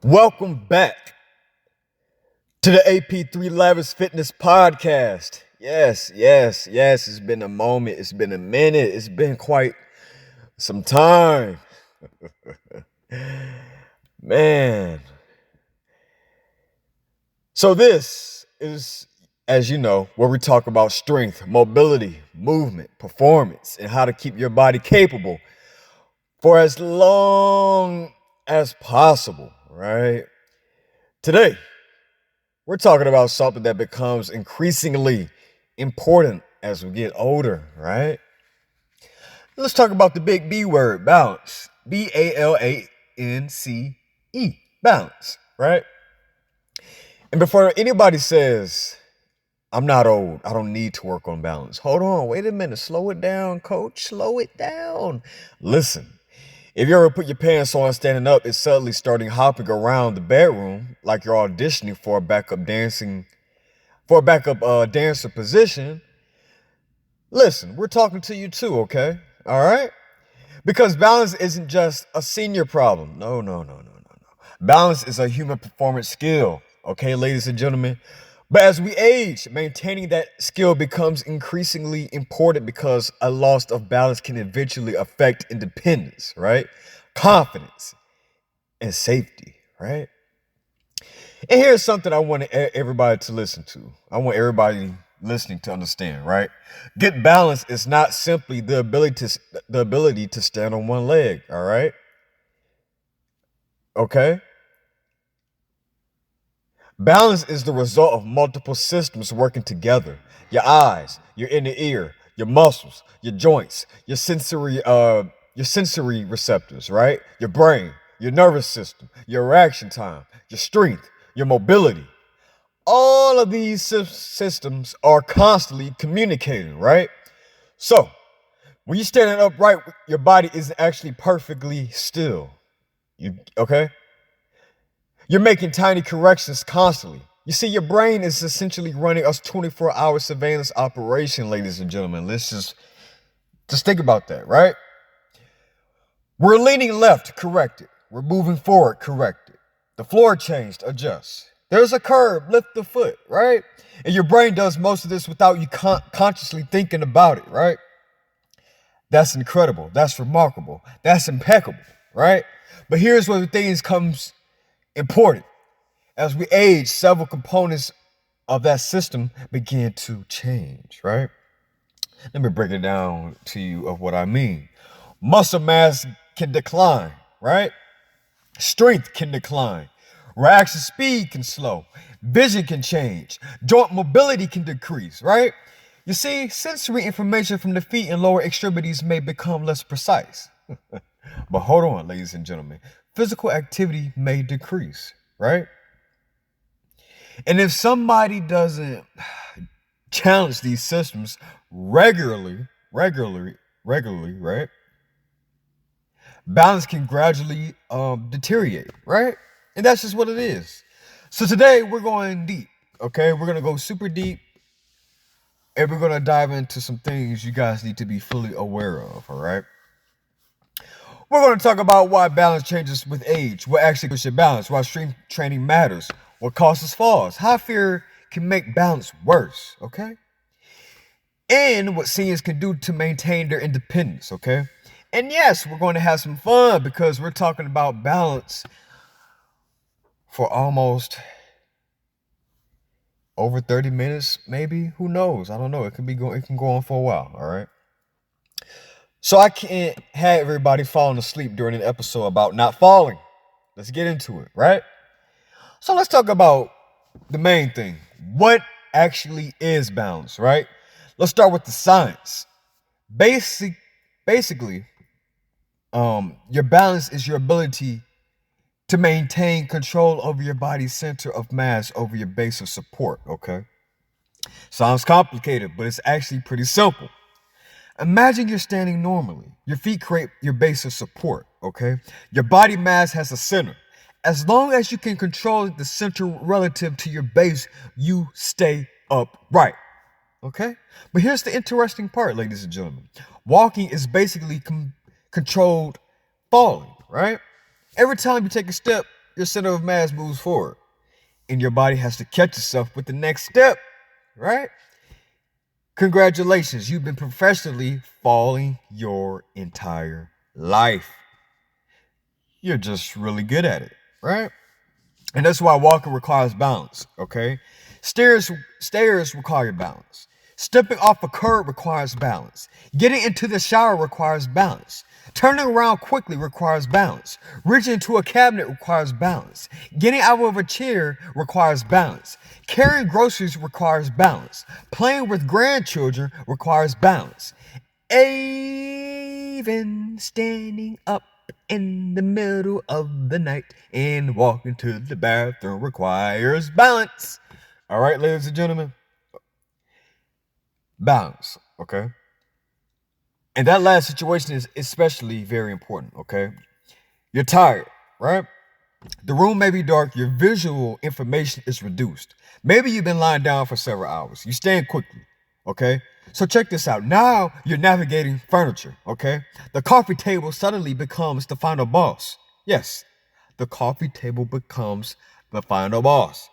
Welcome back to the AP3 Lavish Fitness Podcast. Yes. It's been a moment. It's been a minute. It's been quite some time. Man. So, this is, as you know, where we talk about strength, mobility, movement, performance, and how to keep your body capable for as long as possible, right? Today, we're talking about something that becomes increasingly important as we get older, right? Let's talk about the big B word, balance. BALANCE, balance, right? And before anybody says, I'm not old, I don't need to work on balance. Hold on, wait a minute, slow it down, coach, slow it down. Listen, if you ever put your pants on standing up, it's suddenly starting hopping around the bedroom like you're auditioning for a backup dancer position. Listen, we're talking to you too, okay? All right? Because balance isn't just a senior problem. No. Balance is a human performance skill, okay, ladies and gentlemen? But as we age, maintaining that skill becomes increasingly important because a loss of balance can eventually affect independence, right? Confidence and safety, right? And here's something I want everybody to listen to. I want everybody listening to understand, right? Good balance is not simply the ability to stand on one leg, all right? Okay? Balance is the result of multiple systems working together. Your eyes, your inner ear, your muscles, your joints, your sensory receptors, right? Your brain, your nervous system, your reaction time, your strength, your mobility. All of these systems are constantly communicating, right? So, when you're standing upright, your body isn't actually perfectly still. Okay? You're making tiny corrections constantly. You see, your brain is essentially running a 24-hour surveillance operation, ladies and gentlemen. Let's just think about that, right? We're leaning left, correct it. We're moving forward, correct it. The floor changed, adjust. There's a curb, lift the foot, right? And your brain does most of this without you consciously thinking about it, right? That's incredible. That's remarkable. That's impeccable, right? But here's where things comes important. As we age, several components of that system begin to change, right? Let me break it down to you of what I mean. Muscle mass can decline, right? Strength can decline. Reaction speed can slow. Vision can change. Joint mobility can decrease, right? You see, sensory information from the feet and lower extremities may become less precise. But hold on, ladies and gentlemen. Physical activity may decrease, right? And if somebody doesn't challenge these systems regularly, right? Balance can gradually deteriorate, right? And that's just what it is. So today we're going deep, okay? We're gonna go super deep, and we're gonna dive into some things you guys need to be fully aware of, all right? We're gonna talk about why balance changes with age, what actually puts your balance, why strength training matters, what causes falls, how fear can make balance worse, okay? And what seniors can do to maintain their independence, okay? And yes, we're going to have some fun because we're talking about balance for almost over 30 minutes, maybe. Who knows? I don't know. It can go on for a while, all right? So I can't have everybody falling asleep during an episode about not falling. Let's get into it, right? So let's talk about the main thing. What actually is balance, right? Let's start with the science. Basically, your balance is your ability to maintain control over your body's center of mass over your base of support, okay? Sounds complicated, but it's actually pretty simple. Imagine you're standing normally. Your feet create your base of support, okay? Your body mass has a center. As long as you can control the center relative to your base, you stay upright, okay? But here's the interesting part, ladies and gentlemen. Walking is basically controlled falling, right? Every time you take a step, your center of mass moves forward, and your body has to catch itself with the next step, right? Congratulations, you've been professionally falling your entire life. You're just really good at it, right? And that's why walking requires balance, okay? Stairs require balance. Stepping off a curb requires balance. Getting into the shower requires balance. Turning around quickly requires balance. Reaching into a cabinet requires balance. Getting out of a chair requires balance. Carrying groceries requires balance. Playing with grandchildren requires balance. Even standing up in the middle of the night and walking to the bathroom requires balance. All right, ladies and gentlemen, balance, okay? And that last situation is especially very important, okay? You're tired, right? The room may be dark, your visual information is reduced. Maybe you've been lying down for several hours. You stand quickly, okay? So check this out. Now you're navigating furniture, okay? The coffee table suddenly becomes the final boss. Yes, the coffee table becomes the final boss.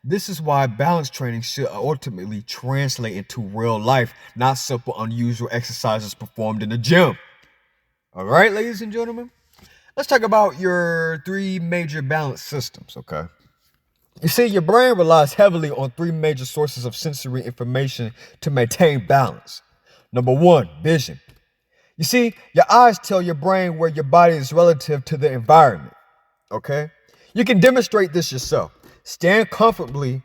This is why balance training should ultimately translate into real life, not simple, unusual exercises performed in the gym. All right, ladies and gentlemen, let's talk about your three major balance systems, okay? You see, your brain relies heavily on three major sources of sensory information to maintain balance. Number one, vision. You see, your eyes tell your brain where your body is relative to the environment, okay? You can demonstrate this yourself. Stand comfortably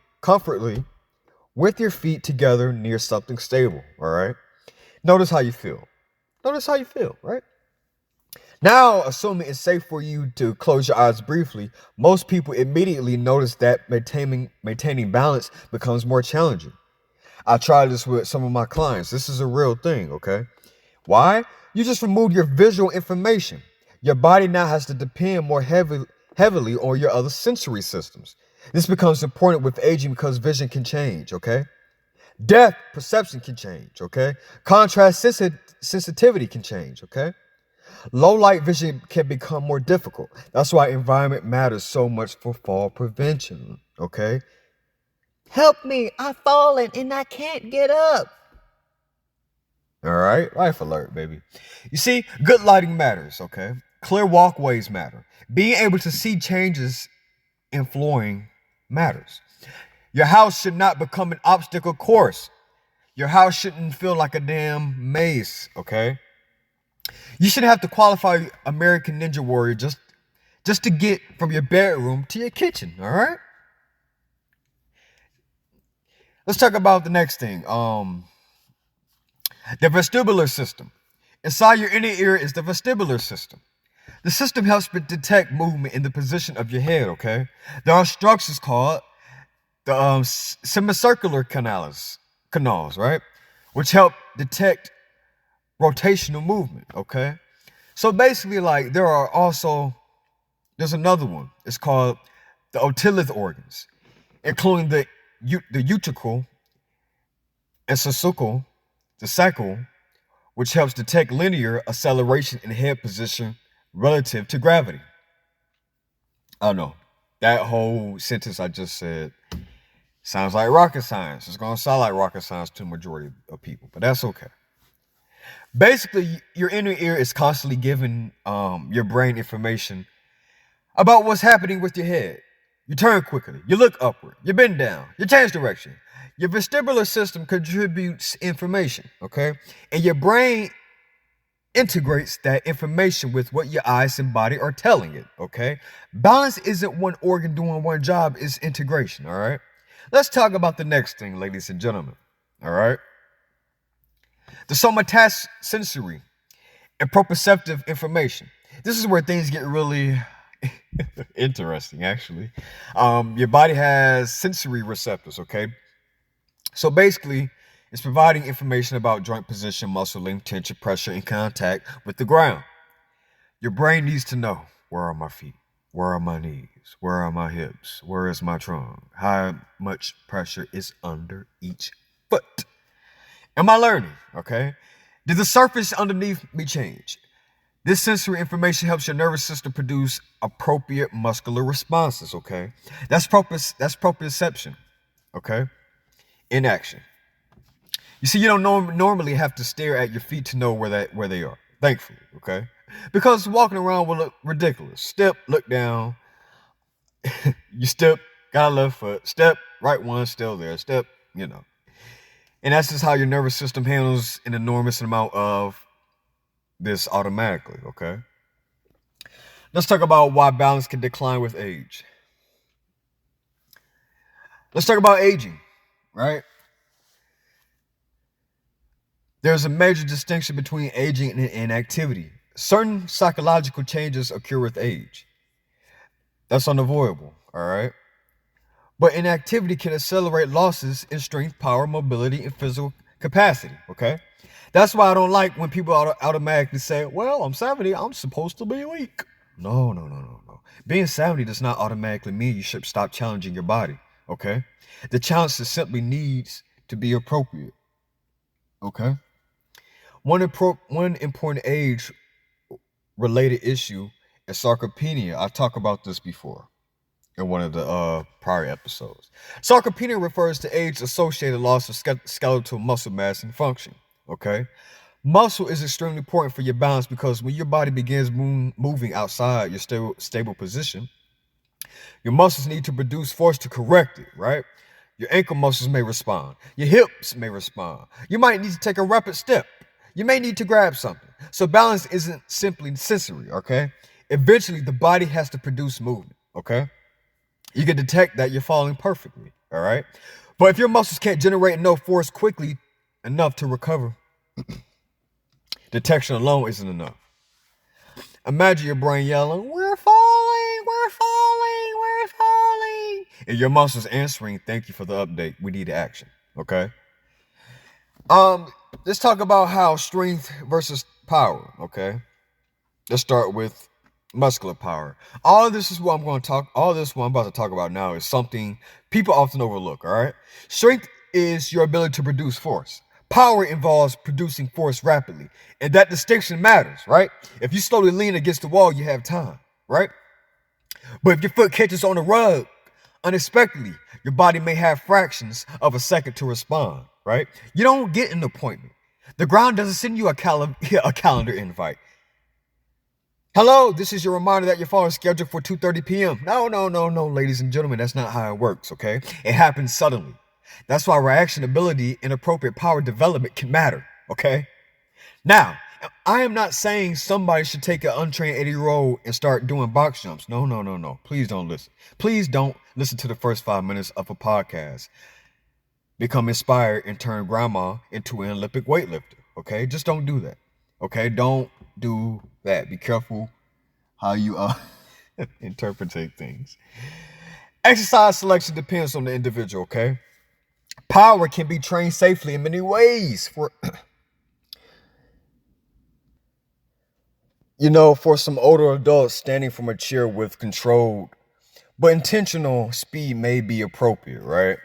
with your feet together near something stable, all right? Notice how you feel. Right? Now, assuming it's safe for you to close your eyes briefly, most people immediately notice that maintaining balance becomes more challenging. I tried this with some of my clients. This is a real thing, okay? Why? You just removed your visual information. Your body now has to depend more heavily on your other sensory systems. This becomes important with aging because vision can change, okay? Depth perception can change, okay? Contrast sensitivity can change, okay? Low light vision can become more difficult. That's why environment matters so much for fall prevention, okay? Help me, I've fallen and I can't get up. All right, life alert, baby. You see, good lighting matters, okay? Clear walkways matter. Being able to see changes in flooring matters. Your house should not become an obstacle course. Your house shouldn't feel like a damn maze, okay? You shouldn't have to qualify American Ninja Warrior just to get from your bedroom to your kitchen, all right? Let's talk about the next thing. The vestibular system. Inside your inner ear is the vestibular system. The system helps detect movement in the position of your head, okay? There are structures called the semicircular canals, right? Which help detect rotational movement, okay? So basically, like, there's another one. It's called the otolith organs, including the utricle and the sacral, which helps detect linear acceleration in head position relative to gravity. I know, that whole sentence I just said sounds like rocket science. It's going to sound like rocket science to the majority of people, but that's okay. Basically, your inner ear is constantly giving your brain information about what's happening with your head. You turn quickly, you look upward, you bend down, you change direction. Your vestibular system contributes information, okay? And your brain integrates that information with what your eyes and body are telling it, okay? Balance isn't one organ doing one job, it's integration, all right? Let's talk about the next thing, ladies and gentlemen, all right? The somatosensory sensory and proprioceptive information. This is where things get really interesting, actually. Your body has sensory receptors, okay? So basically, it's providing information about joint position, muscle length, tension, pressure, and contact with the ground. Your brain needs to know, where are my feet? Where are my knees? Where are my hips? Where is my trunk? How much pressure is under each foot? Am I learning? Okay. Did the surface underneath me change? This sensory information helps your nervous system produce appropriate muscular responses, okay? That's proprioception, okay? In action. You see, you don't normally have to stare at your feet to know where they are, thankfully, okay? Because walking around will look ridiculous. Step, look down, you step, got a left foot, step, right one, still there, step, And that's just how your nervous system handles an enormous amount of this automatically, okay? Let's talk about why balance can decline with age. Let's talk about aging, right? There's a major distinction between aging and inactivity. Certain psychological changes occur with age. That's unavoidable, all right? But inactivity can accelerate losses in strength, power, mobility, and physical capacity, okay? That's why I don't like when people automatically say, well, I'm 70, I'm supposed to be weak. No. Being 70 does not automatically mean you should stop challenging your body, okay? The challenge simply needs to be appropriate, okay? One important age-related issue is sarcopenia. I talked about this before in one of the prior episodes. Sarcopenia refers to age-associated loss of skeletal muscle mass and function, okay? Muscle is extremely important for your balance because when your body begins moving outside your stable position, your muscles need to produce force to correct it, right? Your ankle muscles may respond. Your hips may respond. You might need to take a rapid step. You may need to grab something. So balance isn't simply sensory, okay? Eventually, the body has to produce movement, okay? You can detect that you're falling perfectly, all right? But if your muscles can't generate enough force quickly enough to recover, detection alone isn't enough. Imagine your brain yelling, we're falling, we're falling, we're falling. And your muscles answering, thank you for the update. We need action, okay? Let's talk about how strength versus power, okay? Let's start with muscular power. All this what I'm about to talk about now is something people often overlook, all right? Strength is your ability to produce force. Power involves producing force rapidly. And that distinction matters, right? If you slowly lean against the wall, you have time, right? But if your foot catches on the rug unexpectedly, your body may have fractions of a second to respond, right? You don't get an appointment. The ground doesn't send you a calendar invite. Hello, this is your reminder that your phone is scheduled for 2:30 p.m. No, ladies and gentlemen, that's not how it works, okay? It happens suddenly. That's why reaction ability and appropriate power development can matter, okay? Now, I am not saying somebody should take an untrained 80-year-old and start doing box jumps. No. Please don't listen. Please don't listen to the first 5 minutes of a podcast. Become inspired and turn grandma into an Olympic weightlifter, okay? Just don't do that, okay? Don't do that. Be careful how you interpret things. Exercise selection depends on the individual, okay? Power can be trained safely in many ways. For some older adults, standing from a chair with controlled but intentional speed may be appropriate, right?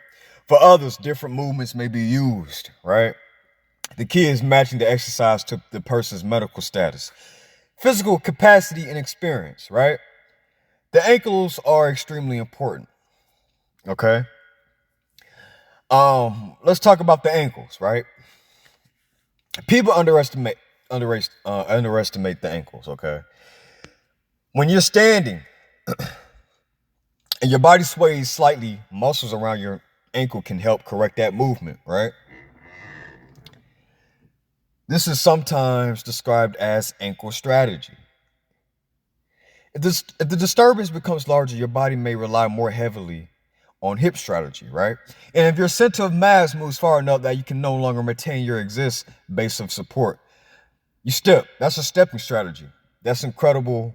For others, different movements may be used, right? The key is matching the exercise to the person's medical status, physical capacity, and experience, right? The ankles are extremely important, okay? Let's talk about the ankles, right? People underestimate the ankles, okay? When you're standing and your body sways slightly, muscles around your ankle can help correct that movement, right? This is sometimes described as ankle strategy. If the disturbance becomes larger, your body may rely more heavily on hip strategy, right? And if your center of mass moves far enough that you can no longer maintain your base of support, you step. That's a stepping strategy. That's incredibly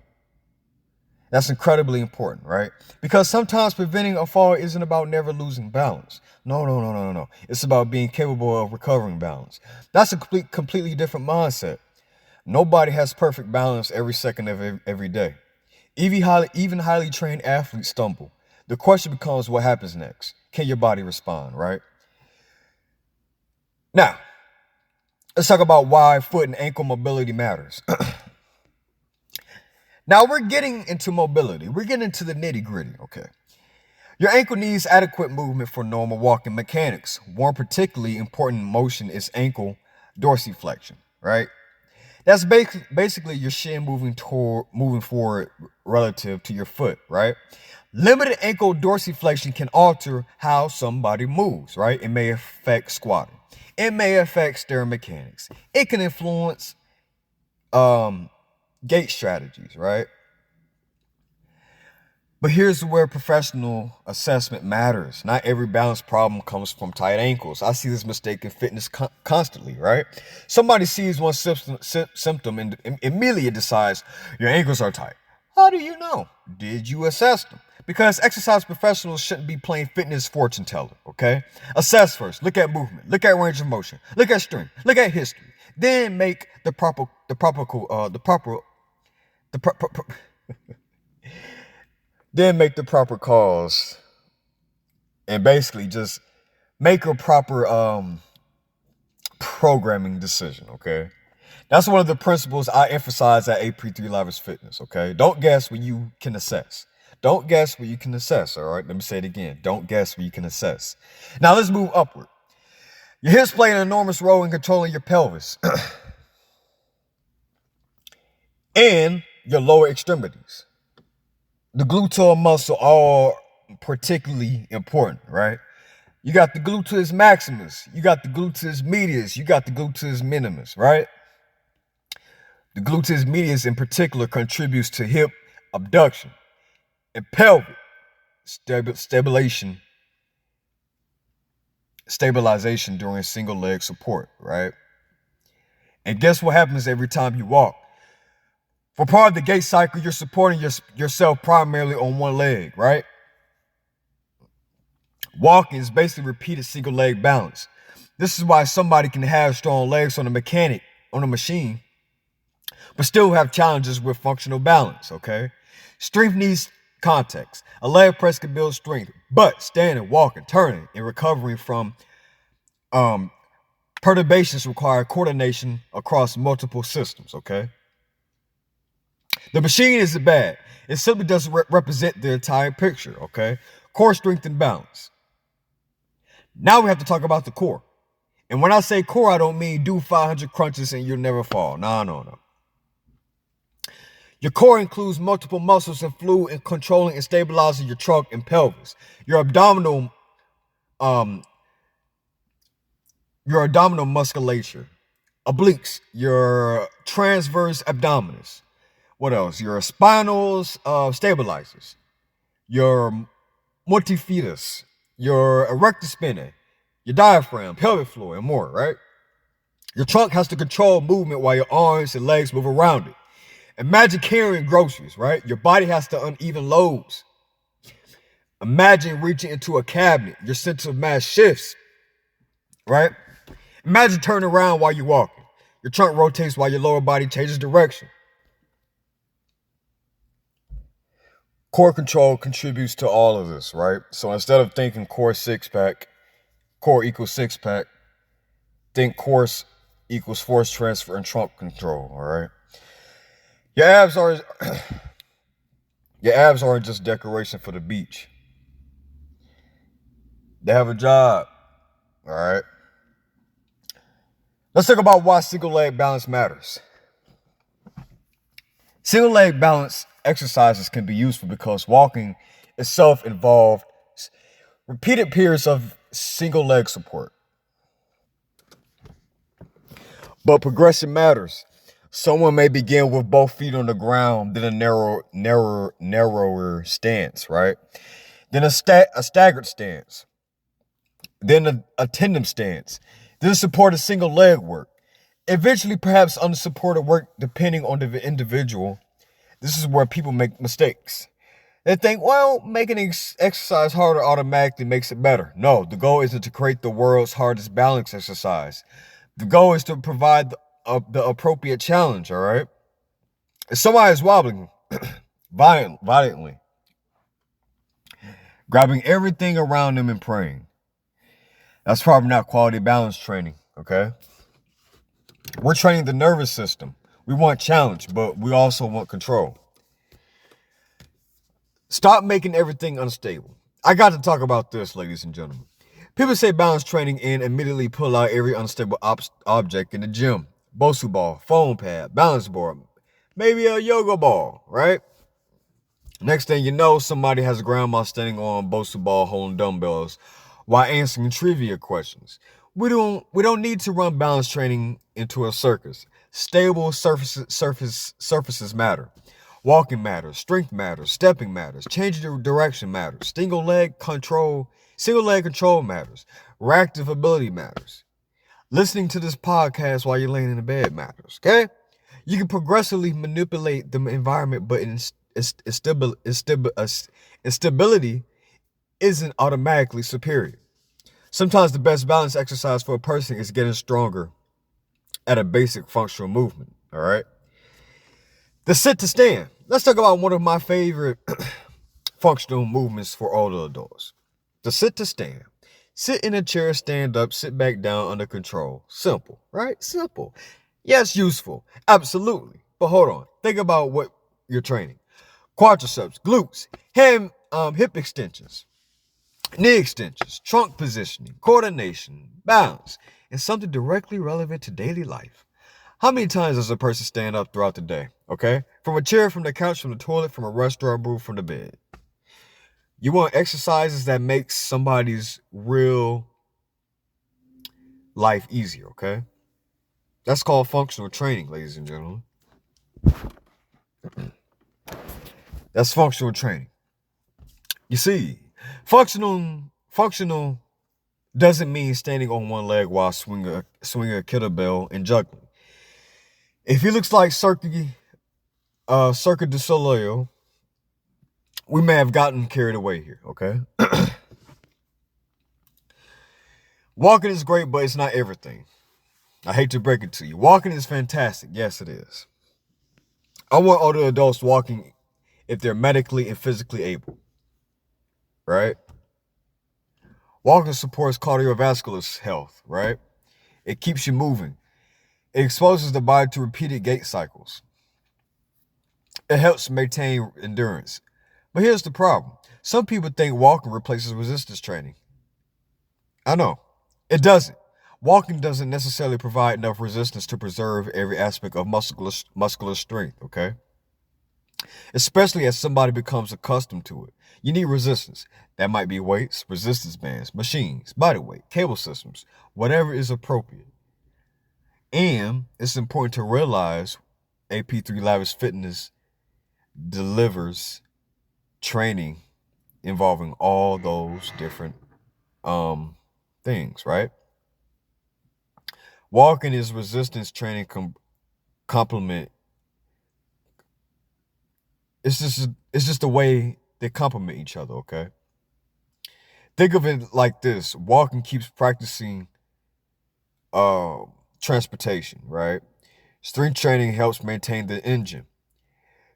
important, right? Because sometimes preventing a fall isn't about never losing balance. No. It's about being capable of recovering balance. That's a completely different mindset. Nobody has perfect balance every second of every day. Even highly trained athletes stumble. The question becomes what happens next. Can your body respond, right? Now, let's talk about why foot and ankle mobility matters. Now we're getting into mobility. We're getting into the nitty gritty, okay? Your ankle needs adequate movement for normal walking mechanics. One particularly important motion is ankle dorsiflexion, right? That's basically your shin moving forward relative to your foot, right? Limited ankle dorsiflexion can alter how somebody moves, right? It may affect squatting. It may affect stair mechanics. It can influence gait strategies, right? But here's where professional assessment matters. Not every balance problem comes from tight ankles. I see this mistake in fitness constantly, right? Somebody sees one symptom and immediately decides your ankles are tight. How do you know? Did you assess them? Because exercise professionals shouldn't be playing fitness fortune teller, okay? Assess first. Look at movement. Look at range of motion. Look at strength. Look at history. Then make the proper then make the proper calls and basically just make a proper programming decision, okay? That's one of the principles I emphasize at AP3 Lavish Fitness, okay? Don't guess when you can assess. Don't guess what you can assess, all right? Let me say it again. Don't guess what you can assess. Now let's move upward. Your hips play an enormous role in controlling your pelvis and your lower extremities. The gluteal muscle are particularly important, right? You got the gluteus maximus, you got the gluteus medius, you got the gluteus minimus, right? The gluteus medius in particular contributes to hip abduction and pelvic stabilization during single leg support, right? And guess what happens every time you walk? For part of the gait cycle, you're supporting yourself primarily on one leg, right? Walking is basically repeated single leg balance. This is why somebody can have strong legs on a machine, but still have challenges with functional balance, okay? Strength needs context. A leg press can build strength, but standing, walking, turning, and recovering from perturbations require coordination across multiple systems, okay? The machine isn't bad. It simply doesn't represent the entire picture, okay? Core strength and balance. Now we have to talk about the core. And when I say core, I don't mean do 500 crunches and you'll never fall. No. Your core includes multiple muscles and fluid in controlling and stabilizing your trunk and pelvis. Your abdominal musculature, obliques, your transverse abdominis. What else? Your spinal stabilizers, your multifidus, your erector spinae, your diaphragm, pelvic floor, and more, right? Your trunk has to control movement while your arms and legs move around it. Imagine carrying groceries, right? Your body has to uneven loads. Imagine reaching into a cabinet. Your center of mass shifts, right? Imagine turning around while you're walking. Your trunk rotates while your lower body changes direction. Core control contributes to all of this, right? So instead of thinking core equals six pack, think core equals force transfer and trunk control, all right? Your abs aren't just decoration for the beach. They have a job, all right? Let's talk about why single leg balance matters. Single leg balance exercises can be useful because walking itself involves repeated periods of single leg support. But progression matters. Someone may begin with both feet on the ground, then a narrower stance, right? Then a staggered stance, then a tandem stance, then supported single leg work. Eventually, perhaps unsupported work, depending on the individual. This is where people make mistakes. They think, well, making exercise harder automatically makes it better. No, the goal isn't to create the world's hardest balance exercise. The goal is to provide the appropriate challenge, all right? If somebody is wobbling violently, grabbing everything around them and praying, that's probably not quality balance training, okay? We're training the nervous system. We want challenge, but we also want control. Stop making everything unstable. I got to talk about this, ladies and gentlemen. People say balance training and immediately pull out every unstable object in the gym. Bosu ball, foam pad, balance board, maybe a yoga ball, right? Next thing you know, somebody has a grandma standing on Bosu ball holding dumbbells while answering trivia questions. We don't need to run balance training into a circus. Stable surfaces matter. Walking matters, strength matters, stepping matters, changing the direction matters, single leg control matters, reactive ability matters. Listening to this podcast while you're laying in the bed matters, okay? You can progressively manipulate the environment, but instability isn't automatically superior. Sometimes the best balance exercise for a person is getting stronger at a basic functional movement, all right? The sit to stand. Let's talk about one of my favorite functional movements for older adults. The sit to stand. Sit in a chair, stand up, sit back down under control. Simple, right? Simple. Yes, useful. Absolutely. But hold on. Think about what you're training. Quadriceps, glutes, hip extensions, knee extensions, trunk positioning, coordination, balance, and something directly relevant to daily life. How many times does a person stand up throughout the day? Okay? From a chair, from the couch, from the toilet, from a restaurant booth, from the bed. You want exercises that make somebody's real life easier, okay? That's called functional training, ladies and gentlemen. That's functional training. You see, functional doesn't mean standing on one leg while swinging a kettlebell and juggling. If he looks like Cirque du Soleil, we may have gotten carried away here, okay? Walking is great, but it's not everything. I hate to break it to you. Walking is fantastic. Yes, it is. I want older adults walking if they're medically and physically able, right? Walking supports cardiovascular health, right? It keeps you moving. It exposes the body to repeated gait cycles. It helps maintain endurance. But here's the problem. Some people think walking replaces resistance training. I know. It doesn't. Walking doesn't necessarily provide enough resistance to preserve every aspect of muscular strength, okay? Especially as somebody becomes accustomed to it. You need resistance. That might be weights, resistance bands, machines, body weight, cable systems, whatever is appropriate. And it's important to realize AP3 Lavish Fitness delivers training involving all those different things, right? Walking is resistance training complement. It's just the way they complement each other, okay? Think of it like this. Walking keeps practicing transportation, right? Strength training helps maintain the engine.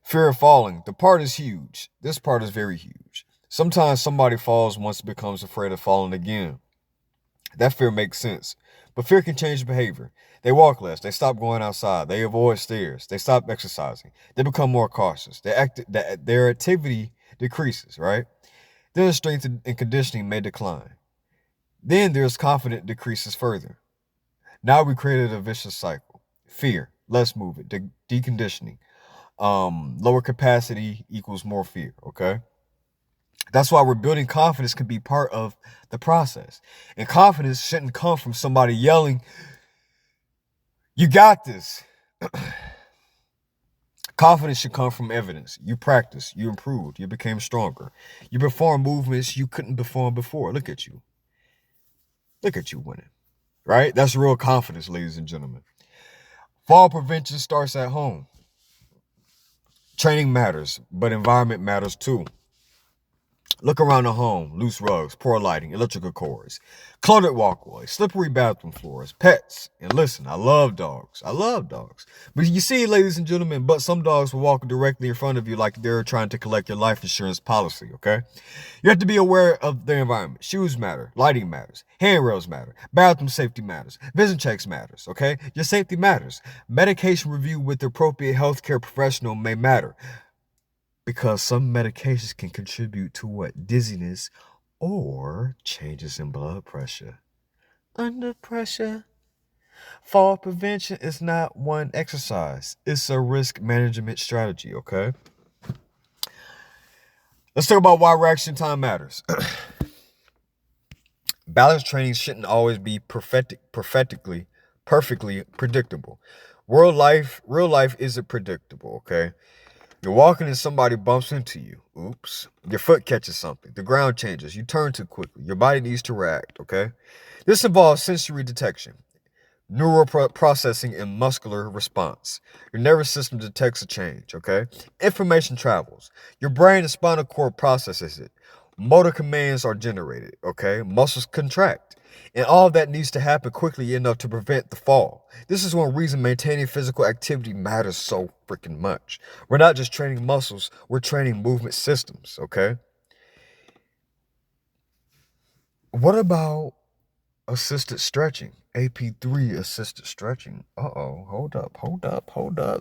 Fear of falling. The part is huge. This part is very huge. Sometimes somebody falls once becomes afraid of falling again. That fear makes sense. But fear can change behavior. They walk less. They stop going outside. They avoid stairs. They stop exercising. They become more cautious. Their activity decreases, right? Then strength and conditioning may decline. Then there's confidence decreases further. Now we created a vicious cycle. Fear, less movement, deconditioning. Lower capacity equals more fear, okay? That's why rebuilding confidence can be part of the process. And confidence shouldn't come from somebody yelling, "You got this." Confidence should come from evidence. You practiced, you improved, you became stronger. You perform movements you couldn't perform before. Look at you. Look at you winning, right? That's real confidence, ladies and gentlemen. Fall prevention starts at home. Training matters, but environment matters too. Look around the home. Loose rugs, poor lighting, electrical cords, cluttered walkways, slippery bathroom floors, pets. And listen, I love dogs. I love dogs. But you see, ladies and gentlemen, but some dogs will walk directly in front of you like they're trying to collect your life insurance policy, okay? You have to be aware of the environment. Shoes matter. Lighting matters. Handrails matter. Bathroom safety matters. Vision checks matters, okay? Your safety matters. Medication review with the appropriate healthcare professional may matter. because some medications can contribute to what? Dizziness or changes in blood pressure. Under pressure. Fall prevention is not one exercise. It's a risk management strategy, okay? Let's talk about why reaction time matters. Balance training shouldn't always be perfectly predictable. Real life isn't predictable, okay? You're walking and somebody bumps into you. Oops. Your foot catches something. The ground changes. You turn too quickly. Your body needs to react, okay? This involves sensory detection, neural processing, and muscular response. Your nervous system detects a change, okay? Information travels. Your brain and spinal cord processes it. Motor commands are generated, okay? Muscles contract. And all of that needs to happen quickly enough to prevent the fall. This is one reason maintaining physical activity matters so freaking much. We're not just training muscles, we're training movement systems, okay? What about assisted stretching? AP3 assisted stretching. Hold up.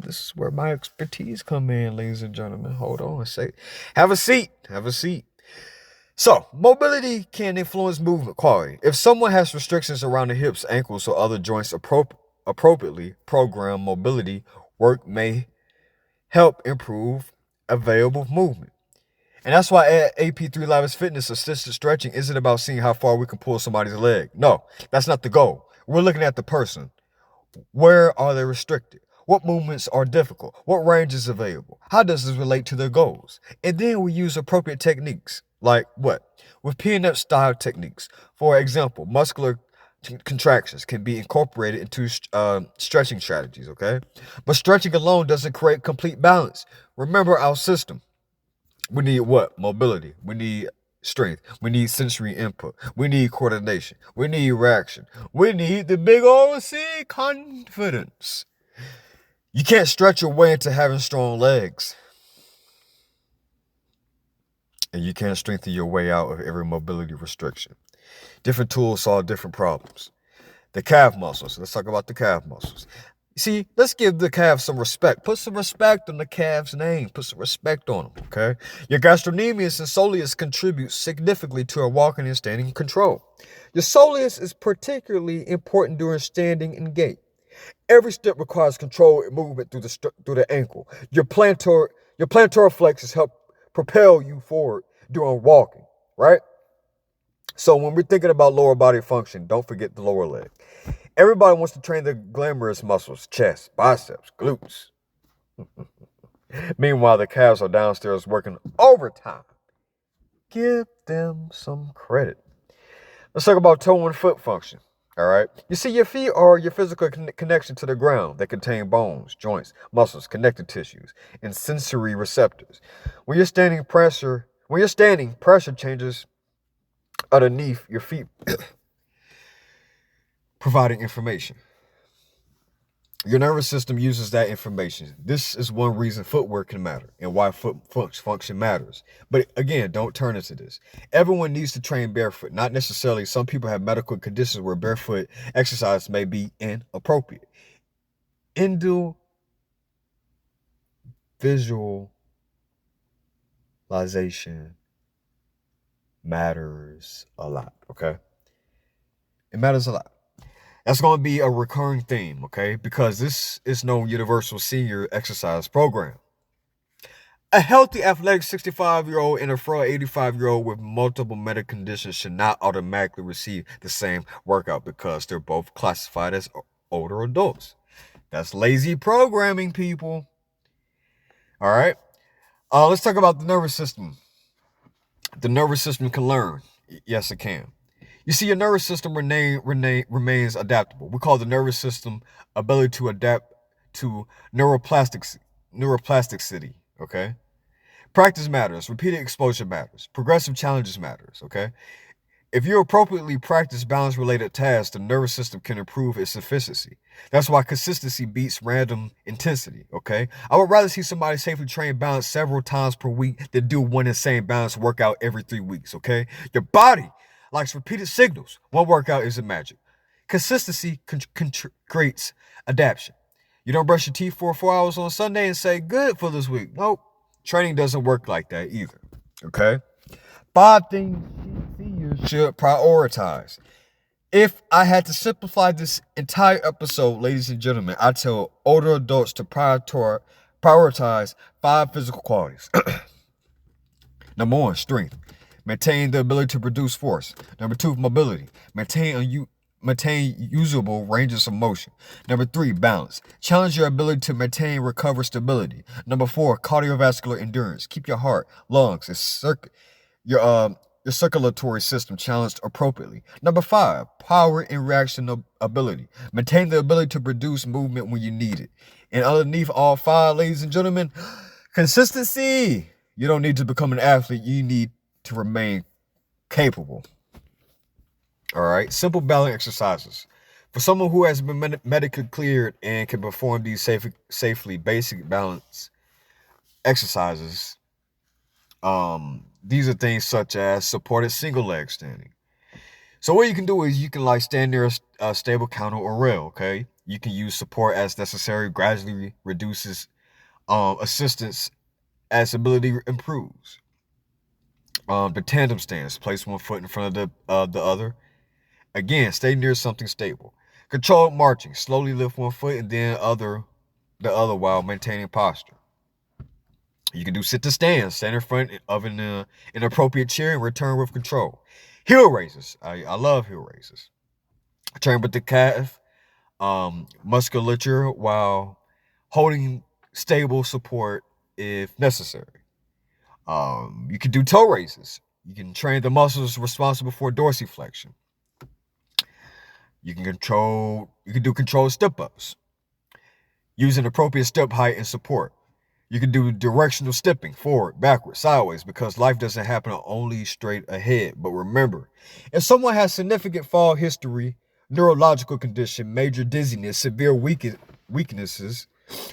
This is where my expertise come in, ladies and gentlemen. Hold on a sec. Have a seat. So, mobility can influence movement quality. If someone has restrictions around the hips, ankles, or other joints, appropriately programmed mobility work may help improve available movement. And that's why at AP3 Lavish Fitness, assisted stretching isn't about seeing how far we can pull somebody's leg. No, that's not the goal. We're looking at the person. Where are they restricted? What movements are difficult? What range is available? How does this relate to their goals? And then we use appropriate techniques. Like what? With peanut style techniques. For example, muscular contractions can be incorporated into stretching strategies, okay? But stretching alone doesn't create complete balance. Remember our system. We need what? Mobility. We need strength. We need sensory input. We need coordination. We need reaction. We need the big old C, confidence. You can't stretch your way into having strong legs. And you can't strengthen your way out of every mobility restriction. Different tools solve different problems. The calf muscles. Let's talk about the calf muscles. See, let's give the calf some respect. Put some respect on the calf's name. Put some respect on them, okay? Your gastrocnemius and soleus contribute significantly to our walking and standing control. Your soleus is particularly important during standing and gait. Every step requires control and movement through the ankle. Your plantar flexors help propel you forward during walking, right? So when we're thinking about lower body function, don't forget the lower leg. Everybody wants to train the glamorous muscles, chest, biceps, glutes. Meanwhile, the calves are downstairs working overtime. Give them some credit. Let's talk about toe and foot function. All right. You see, your feet are your physical connection to the ground. They contain bones, joints, muscles, connective tissues, and sensory receptors. When you're standing, pressure changes underneath your feet, providing information. Your nervous system uses that information. This is one reason footwear can matter and why foot function matters. But again, don't turn into this. Everyone needs to train barefoot. Not necessarily. Some people have medical conditions where barefoot exercise may be inappropriate. Individualization matters a lot, okay? It matters a lot. That's going to be a recurring theme, okay? Because this is no universal senior exercise program. A healthy, athletic 65-year-old and a frail 85-year-old with multiple medical conditions should not automatically receive the same workout because they're both classified as older adults. That's lazy programming, people. All right? Let's talk about the nervous system. The nervous system can learn. Yes, it can. You see, your nervous system remains adaptable. We call the nervous system ability to adapt to neuroplasticity, okay? Practice matters. Repeated exposure matters. Progressive challenges matters, okay? If you appropriately practice balance-related tasks, the nervous system can improve its efficiency. That's why consistency beats random intensity, okay? I would rather see somebody safely train balance several times per week than do one insane balance workout every 3 weeks, okay? Your body likes repeated signals. One workout isn't magic. Consistency creates adaptation. You don't brush your teeth for 4 hours on Sunday and say, good for this week. Nope. Training doesn't work like that either. Okay? 5 things seniors should prioritize. If I had to simplify this entire episode, ladies and gentlemen, I tell older adults to prioritize 5 physical qualities. Number 1, strength. Maintain the ability to produce force. Number 2, mobility. Maintain usable ranges of motion. Number 3, balance. Challenge your ability to maintain and recover stability. Number 4, cardiovascular endurance. Keep your heart, lungs, and your circulatory system challenged appropriately. Number 5, power and reaction ability. Maintain the ability to produce movement when you need it. And underneath all 5, ladies and gentlemen, consistency. You don't need to become an athlete. You need to remain capable. All right. Simple balance exercises. For someone who has been medically cleared and can perform these safely, basic balance exercises, these are things such as supported single leg standing. So what you can do is you can stand near a stable counter or rail, okay? You can use support as necessary, gradually reduces assistance as ability improves. The tandem stance, place one foot in front of the other. Again, stay near something stable. Controlled marching, slowly lift one foot and then the other while maintaining posture. You can do sit to stand, stand in front of an appropriate chair and return with control. Heel raises, I love heel raises. Train with the calf musculature while holding stable support if necessary. You can do toe raises. You can train the muscles responsible for dorsiflexion. You can do controlled step-ups using appropriate step height and support. You can do directional stepping, forward, backward, sideways, because life doesn't happen only straight ahead. But remember, if someone has significant fall history, neurological condition, major dizziness, severe weaknesses,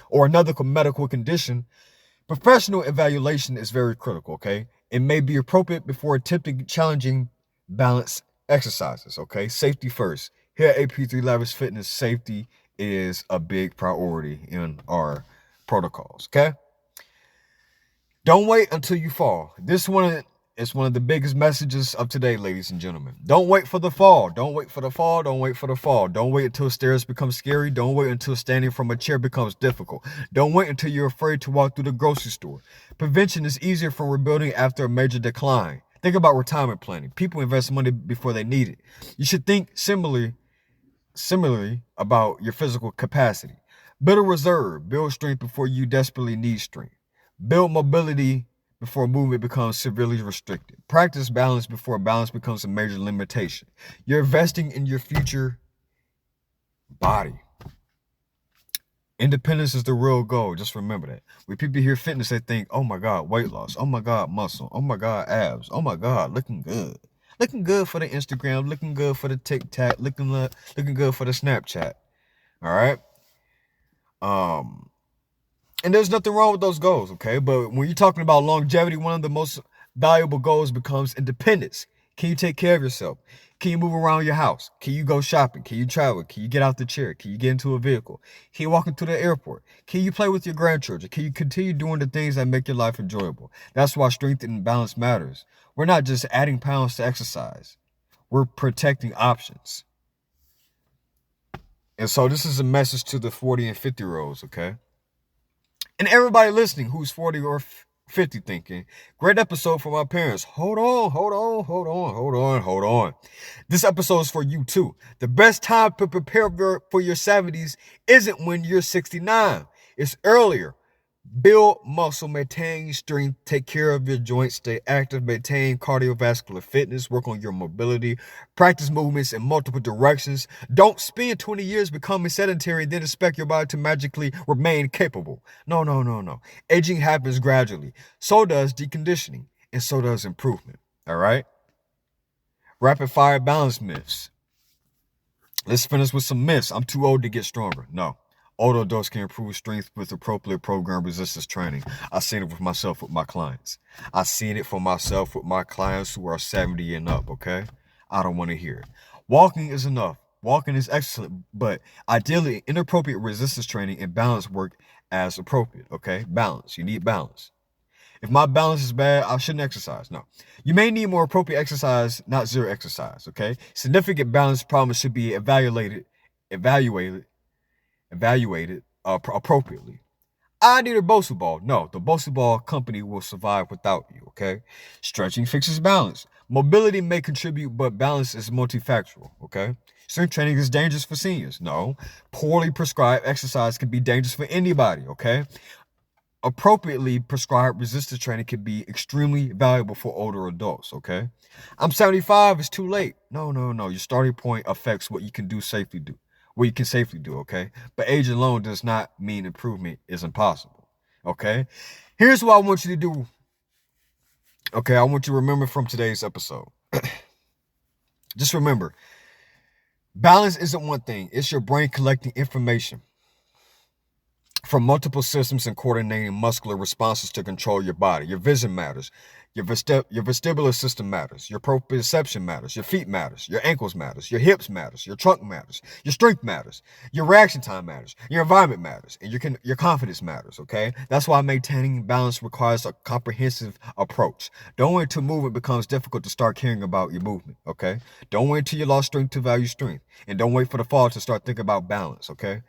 or another medical condition, professional evaluation is very critical, okay? It may be appropriate before attempting challenging balance exercises, okay? Safety first. Here at AP3 Lavish Fitness, safety is a big priority in our protocols, okay? Don't wait until you fall. This one is one of the biggest messages of today, ladies and gentlemen. Don't wait for the fall. Don't wait for the fall. Don't wait for the fall. Don't wait until stairs become scary. Don't wait until standing from a chair becomes difficult. Don't wait until you're afraid to walk through the grocery store. Prevention is easier from rebuilding after a major decline. Think about retirement planning. People invest money before they need it. You should think similarly about your physical capacity. Build a reserve. Build strength before you desperately need strength. Build mobility before movement becomes severely restricted. Practice balance before balance becomes a major limitation. You're investing in your future body. Independence is the real goal. Just remember that. When people hear fitness, they think, oh my God, weight loss. Oh my God, muscle. Oh my God, abs. Oh my God, looking good. Looking good for the Instagram. Looking good for the TikTok. Looking good for the Snapchat. All right? And there's nothing wrong with those goals, okay? But when you're talking about longevity, one of the most valuable goals becomes independence. Can you take care of yourself? Can you move around your house? Can you go shopping? Can you travel? Can you get out the chair? Can you get into a vehicle? Can you walk into the airport? Can you play with your grandchildren? Can you continue doing the things that make your life enjoyable? That's why strength and balance matters. We're not just adding pounds to exercise. We're protecting options. And so this is a message to the 40 and 50-year-olds, okay? And everybody listening who's 40 or 50 thinking, great episode for my parents. Hold on. This episode is for you too. The best time to prepare for your 70s isn't when you're 69. It's earlier. Build muscle, maintain strength, take care of your joints, stay active, maintain cardiovascular fitness, work on your mobility, practice movements in multiple directions. Don't spend 20 years becoming sedentary and then expect your body to magically remain capable. No. Aging happens gradually. So does deconditioning, and so does improvement. All right? Rapid fire balance myths. Let's finish with some myths. I'm too old to get stronger. No. Older adults can improve strength with appropriate program resistance training. I've seen it with myself with my clients. I've seen it for myself with my clients who are 70 and up, okay? I don't want to hear it. Walking is enough. Walking is excellent, but ideally, inappropriate resistance training and balance work as appropriate, okay? Balance. You need balance. If my balance is bad, I shouldn't exercise. No. You may need more appropriate exercise, not zero exercise, okay? Significant balance problems should be evaluated appropriately. I need a Bosu ball. No, the Bosu ball company will survive without you, okay? Stretching fixes balance. Mobility may contribute, but balance is multifactorial, okay? Strength training is dangerous for seniors. No. Poorly prescribed exercise can be dangerous for anybody, okay? Appropriately prescribed resistance training can be extremely valuable for older adults, okay? I'm 75, it's too late. No. Your starting point affects what you can safely do, okay? But age alone does not mean improvement is impossible, okay? Here's what I want you to do, okay? I want you to remember from today's episode. Just remember, balance isn't one thing. It's your brain collecting information from multiple systems and coordinating muscular responses to control your body. Your vision matters. Your vestibular system matters. Your proprioception matters. Your feet matters. Your ankles matters. Your hips matters. Your trunk matters. Your strength matters. Your reaction time matters. Your environment matters. And your confidence matters, okay? That's why maintaining balance requires a comprehensive approach. Don't wait until movement becomes difficult to start caring about your movement, okay? Don't wait until you lost strength to value strength. And don't wait for the fall to start thinking about balance, okay?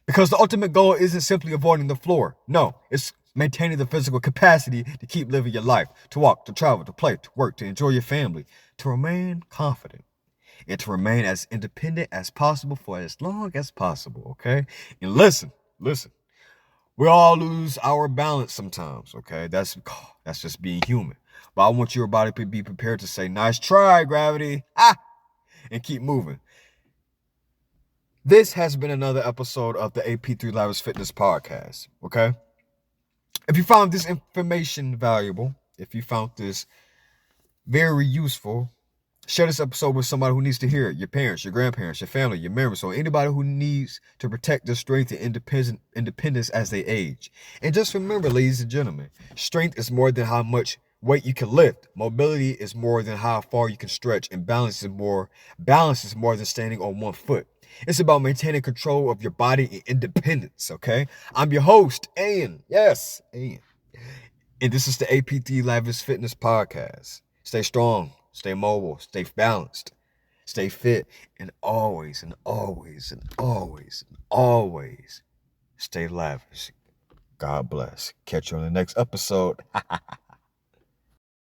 Because the ultimate goal isn't simply avoiding the floor. No, it's maintaining the physical capacity to keep living your life, to walk, to travel, to play, to work, to enjoy your family, to remain confident, and to remain as independent as possible for as long as possible, okay? And listen, we all lose our balance sometimes, okay? That's just being human. But I want your body to be prepared to say, nice try, gravity, and keep moving. This has been another episode of the AP3 Lavish Fitness Podcast, okay? If you found this information valuable, if you found this very useful, share this episode with somebody who needs to hear it. Your parents, your grandparents, your family, your members, or anybody who needs to protect their strength and independence as they age. And just remember, ladies and gentlemen, strength is more than how much weight you can lift. Mobility is more than how far you can stretch. And balance is more than standing on one foot. It's about maintaining control of your body and independence, okay? I'm your host, Ian. Yes, Ian. And this is the AP3 Lavish Fitness Podcast. Stay strong, stay mobile, stay balanced, stay fit, and always stay lavish. God bless. Catch you on the next episode.